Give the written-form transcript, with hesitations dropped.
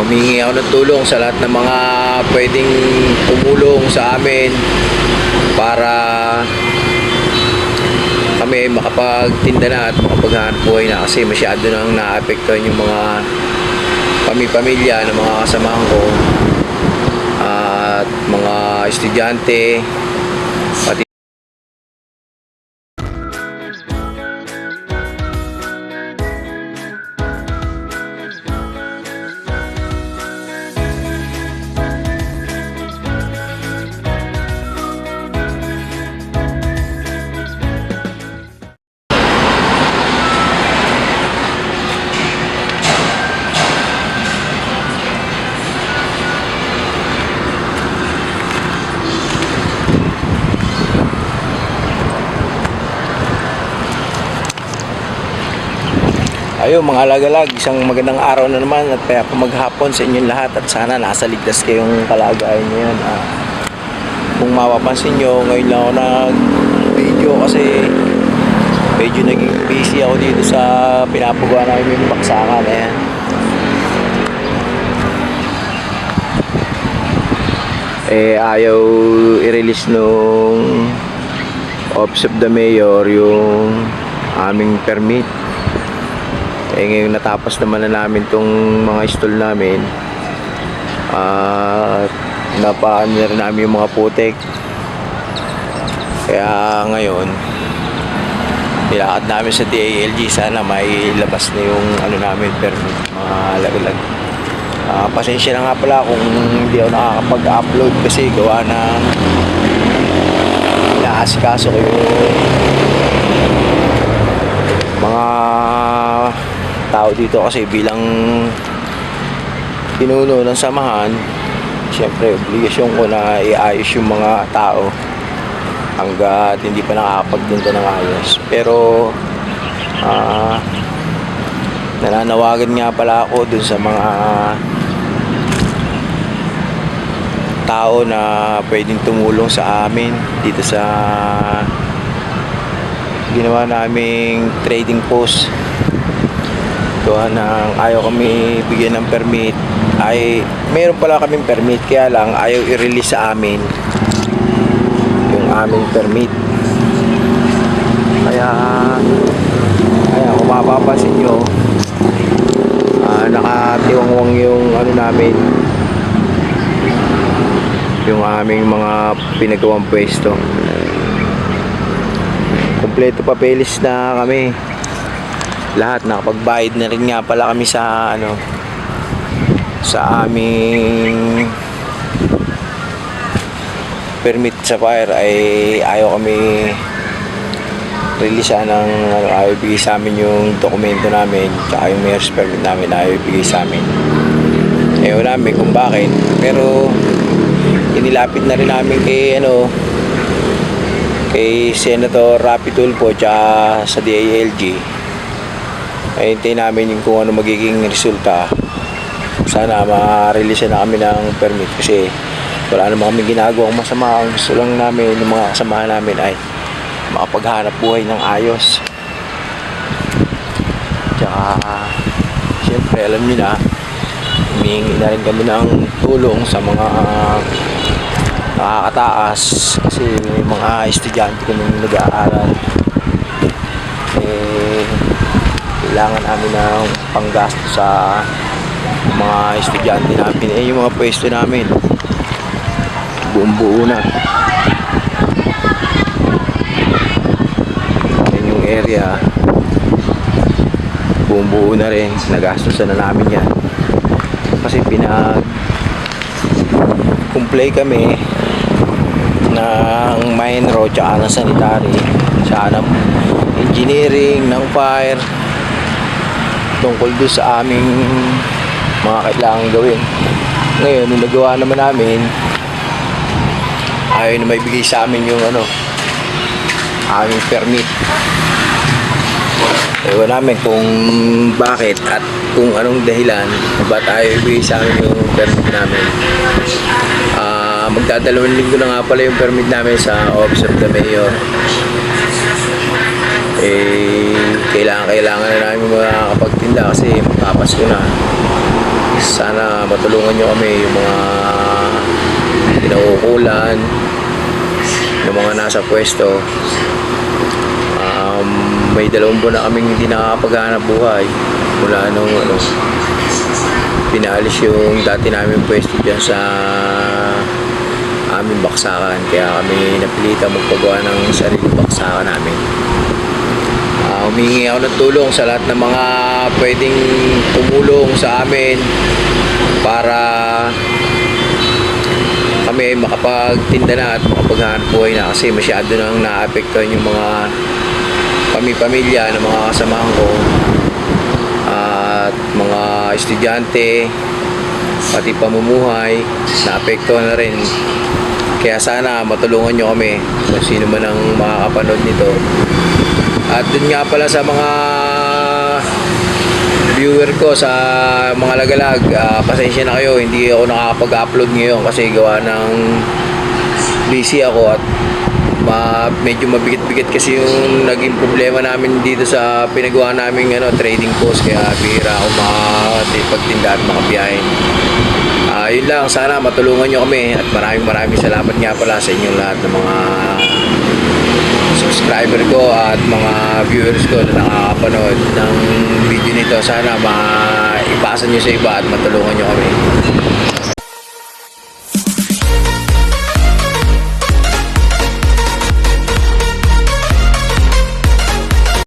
Humingi ako ng tulong sa lahat ng mga pwedeng tumulong sa amin para kami ay makapagtinda na at makapaghanap buhay na, kasi masyado nang naapektuhan yung mga pamilya ng mga kasamahan ko at mga estudyante, pati ayun mga alagalag, isang magandang araw na naman at kaya maghapon sa inyong lahat at sana nasa ligtas kayong kalagayan ngayon. Kung mapapansin nyo, ngayon lang ako nag-video kasi medyo naging busy ako dito sa pinapagawa namin yung baksakan. Ayan. Ayaw i-release nung Office of the Mayor yung aming permit. Ngayon natapos naman na namin tong mga stall namin at napaan na rin namin yung mga putik, kaya ngayon nilakad namin sa DILG, sana may labas na yung ano namin permit, mga laglag. Pasensya na nga pala kung hindi ako nakakapag-upload kasi gawa na inaasikaso ko yung mga tao dito, kasi bilang pinuno ng samahan, syempre obligasyon ko na iayos yung mga tao hanggat hindi pa nakakapagtinda ng ayos. Pero nananawagan nga pala ako dun sa mga tao na pwedeng tumulong sa amin dito sa ginawa naming trading post. Gawa ng ayaw kami bigyan ng permit, ay meron pala kaming permit, kaya lang ayaw i-release sa amin yung aming permit. Kaya kung mapapansin nyo, nakatiwangwang yung ano namin, yung aming mga pinagawang pwesto. Kompleto papeles na kami lahat, nakapagbayad na rin nga pala kami sa ano, sa aming permit sa fire. Ay ayaw kami release ng ano, ayaw ibigay sa amin yung dokumento namin, tsaka yung mayor's permit namin ayaw ibigay sa amin. Wala namin kung bakit, pero inilapit na rin namin kay ano, kay Senator Rapi Tulfo tsaka sa DILG. Ay hintayin namin yung kung ano magiging resulta. Sana ma-release na kami ng permit, kasi wala naman kami ginagawang masama. Ang gusto lang namin ng mga kasamahan namin ay makapaghanap buhay ng ayos. Tsaka syempre alam niyo na, humihingi na rin kami ng tulong sa mga nakakataas, kasi may mga estudyante kami nag-aaral. Kailangan namin ng panggasto sa mga estudyante namin. Yung mga pwesto namin buong buo na. Yung area buong buo na rin, nagastosan na namin yan, kasi pinag-comply kami ng mine road tsaka ng sanitary, tsaka ng engineering, ng fire, tungkol doon sa aming mga kailangan gawin. Ngayon, nung nagawa naman namin, ayaw na may bigay sa amin yung ano, aming permit. Ewan namin kung bakit at kung anong dahilan ba't ayaw ibigay sa amin yung permit namin. Magdadalawang linggo na nga pala yung permit namin sa Office of the Mayor. Kailangan na namin makakapagtinda kasi magpapasko na. Sana matulungan nyo kami yung mga kinauukulan, yung mga nasa pwesto. May 2 buwan na kaming hindi nakakapaghanap buhay mula nung pinalis yung dati namin pwesto dyan sa aming baksakan, kaya kami napilitan magpagawa ng sariling baksakan namin. Humingi ako ng tulong sa lahat ng mga pwedeng tumulong sa amin para kami makapagtinda na at makapaghanap buhay na, kasi masyado nang naapektuhan yung mga pamilya ng mga kasamahan ko at mga estudyante, pati pamumuhay naapektuhan na rin. Kaya sana matulungan nyo kami kung sino man ang makakapanood nito. At dun nga pala sa mga viewer ko sa mga lagalag, pasensya na kayo, hindi ako nakakapag-upload ngayon kasi gawa ng busy ako at medyo mabigat-bigat kasi yung naging problema namin dito sa pinagawa namin trading post, kaya bihira ako makapagtinda at makabiyahin. Yun lang, sana matulungan nyo kami at maraming salamat nga pala sa inyong lahat ng mga subscriber ko at mga viewers ko na nakakapanood ng video nito. Sana maipasa nyo sa iba at matulungan nyo kami.